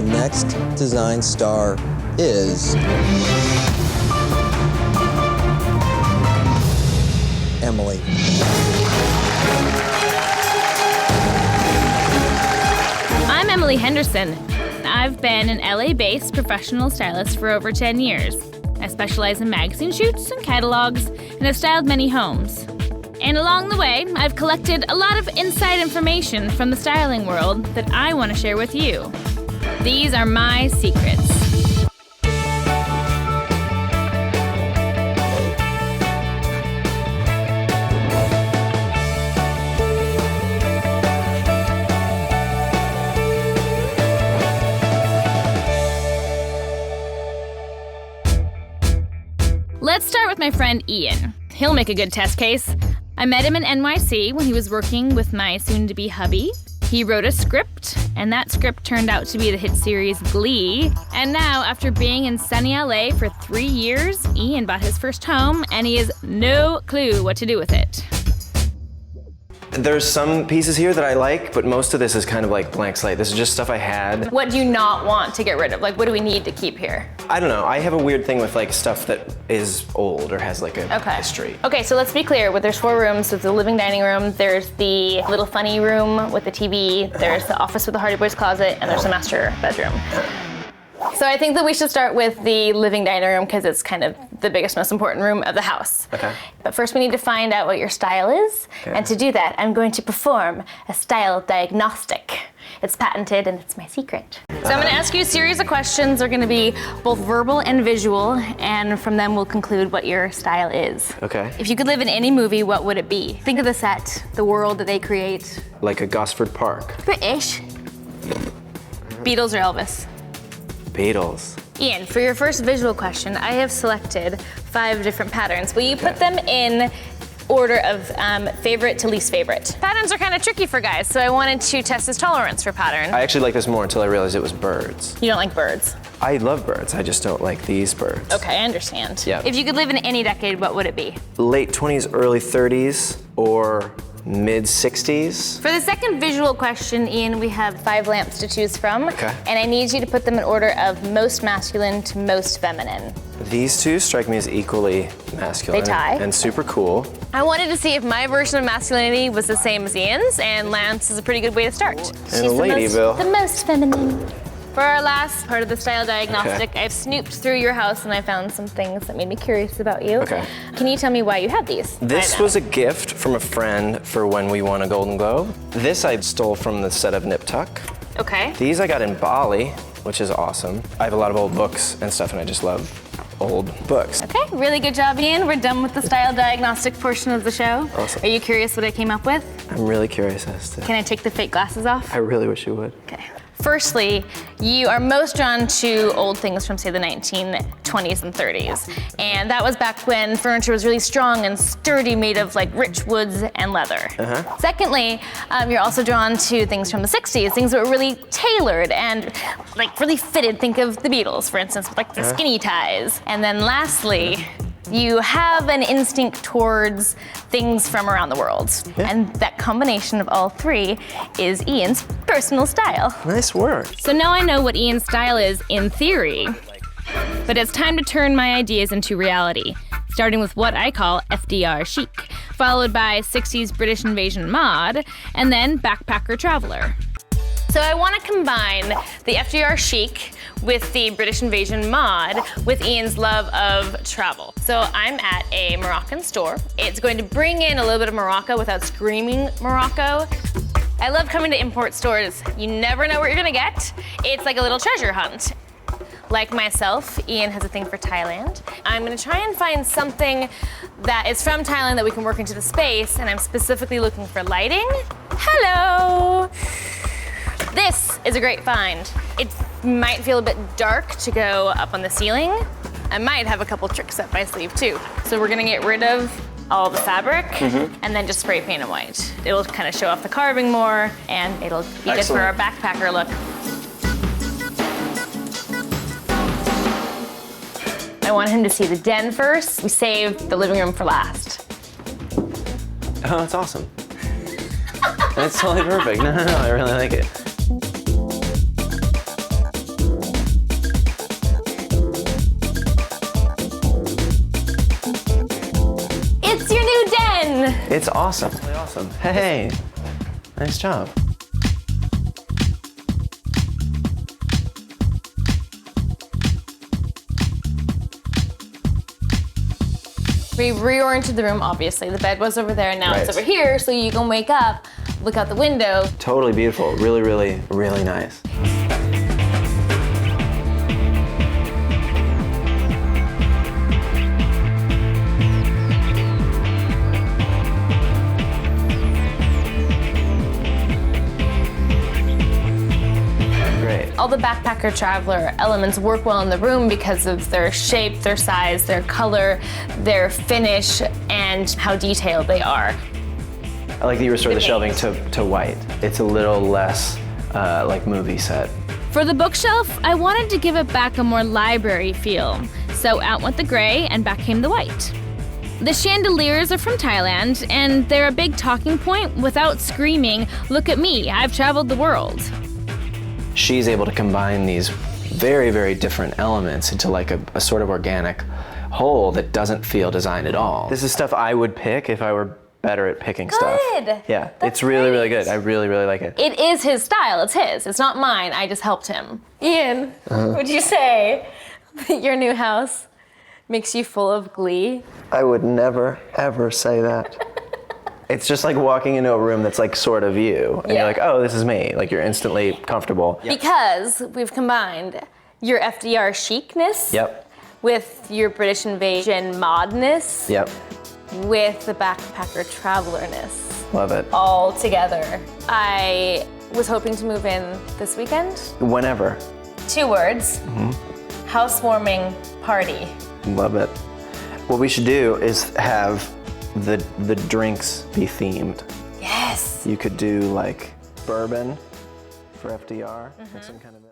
The next design star is Emily. I'm Emily Henderson. I've been an LA-based professional stylist for over 10 years. I specialize in magazine shoots and catalogs, and have styled many homes. And along the way, I've collected a lot of inside information from the styling world that I want to share with you. These are my secrets. Let's start with my friend Ian. He'll make a good test case. I met him in NYC when he was working with my soon-to-be hubby. He wrote a script, and that script turned out to be the hit series Glee. And now, after being in sunny LA for 3 years, Ian bought his first home, and he has no clue what to do with it. There's some pieces here that I like, but most of this is kind of like blank slate. This is just stuff I had. What do you not want to get rid of? Like, what do we need to keep here? I don't know. I have a weird thing with like stuff that is old or has like a history. Okay, so let's be clear. There's 4 rooms. There's the living dining room. There's the little funny room with the TV. There's the office with the Hardy Boys closet, and there's the master bedroom. So I think that we should start with the living dining room because it's kind of the biggest, most important room of the house. Okay. But first we need to find out what your style is. Okay. And to do that, I'm going to perform a style diagnostic. It's patented and it's my secret. So I'm gonna ask you a series of questions. They're gonna be both verbal and visual, and from them we'll conclude what your style is. Okay. If you could live in any movie, what would it be? Think of the set, the world that they create. Like a Gosford Park. British. Beatles or Elvis? Beatles. Ian, for your first visual question, I have selected 5 different patterns. Will you put them in order of favorite to least favorite? Patterns are kind of tricky for guys, so I wanted to test his tolerance for pattern. I actually like this more until I realized it was birds. You don't like birds? I love birds, I just don't like these birds. Okay, I understand. Yeah. If you could live in any decade, what would it be? Late 20s, early 30s, or mid 60s. For the second visual question, Ian, we have 5 lamps to choose from. Okay. And I need you to put them in order of most masculine to most feminine. These two strike me as equally masculine. They tie. And super cool. I wanted to see if my version of masculinity was the same as Ian's, and Lance is a pretty good way to start. And Ladyville. The most feminine. For our last part of the style diagnostic, I've snooped through your house and I found some things that made me curious about you. Okay. Can you tell me why you have these? This was a gift from a friend for when we won a Golden Globe. This I stole from the set of Nip Tuck. Okay. These I got in Bali, which is awesome. I have a lot of old books and stuff, and I just love old books. Okay, really good job, Ian. We're done with the style diagnostic portion of the show. Awesome. Are you curious what I came up with? I'm really curious as to. Can I take the fake glasses off? I really wish you would. Okay. Firstly, you are most drawn to old things from, say, the 1920s and 30s. And that was back when furniture was really strong and sturdy, made of like rich woods and leather. Secondly, you're also drawn to things from the 60s, things that were really tailored and like really fitted. Think of the Beatles, for instance, with like the skinny ties. And then lastly, you have an instinct towards things from around the world. And that combination of all 3 is Ian's personal style. Nice work. So now I know what Ian's style is in theory, but it's time to turn my ideas into reality, starting with what I call FDR chic, followed by 60s British invasion mod, and then backpacker traveler. So I want to combine the FDR chic with the British invasion mod with Ian's love of travel. So I'm at a Moroccan store. It's going to bring in a little bit of Morocco without screaming Morocco. I love coming to import stores. You never know what you're gonna get. It's like a little treasure hunt. Like myself, Ian has a thing for Thailand. I'm gonna try and find something that is from Thailand that we can work into the space, and I'm specifically looking for lighting. Hello! This is a great find. It might feel a bit dark to go up on the ceiling. I might have a couple tricks up my sleeve too. So we're gonna get rid of all the fabric and then just spray paint it white. It'll kind of show off the carving more, and it'll be good for our backpacker look. I want him to see the den first. We saved the living room for last. Oh, that's awesome. That's totally perfect. No, I really like it. It's awesome. Really awesome. Hey, nice job. We reoriented the room, obviously. The bed was over there, and now it's Right. over here, so you can wake up, look out the window. Totally beautiful. Really, really, really nice. Great. All the backpacker traveler elements work well in the room because of their shape, their size, their color, their finish, and how detailed they are. I like that you restored the shelving to white. It's a little less like movie set. For the bookshelf, I wanted to give it back a more library feel. So out went the gray and back came the white. The chandeliers are from Thailand, and they're a big talking point without screaming, "Look at me, I've traveled the world." She's able to combine these very, very different elements into like a sort of organic whole that doesn't feel designed at all. This is stuff I would pick if I were better at picking stuff. Good. Yeah, That's it's really, really great. good. I really, really like it. It is his style, it's his. It's not mine, I just helped him. Ian, would you say that your new house makes you full of glee? I would never, ever say that. It's just like walking into a room that's like sort of you, and Yeah. you're like, oh, this is me. Like you're instantly comfortable. Because we've combined your FDR chicness Yep, with your British invasion modness yep, with the backpacker travelerness love it. all together. I was hoping to move in this weekend. Whenever, 2 words. Housewarming party. love it. What we should do is have the drinks be themed. Yes. You could do like bourbon for FDR, and some kind of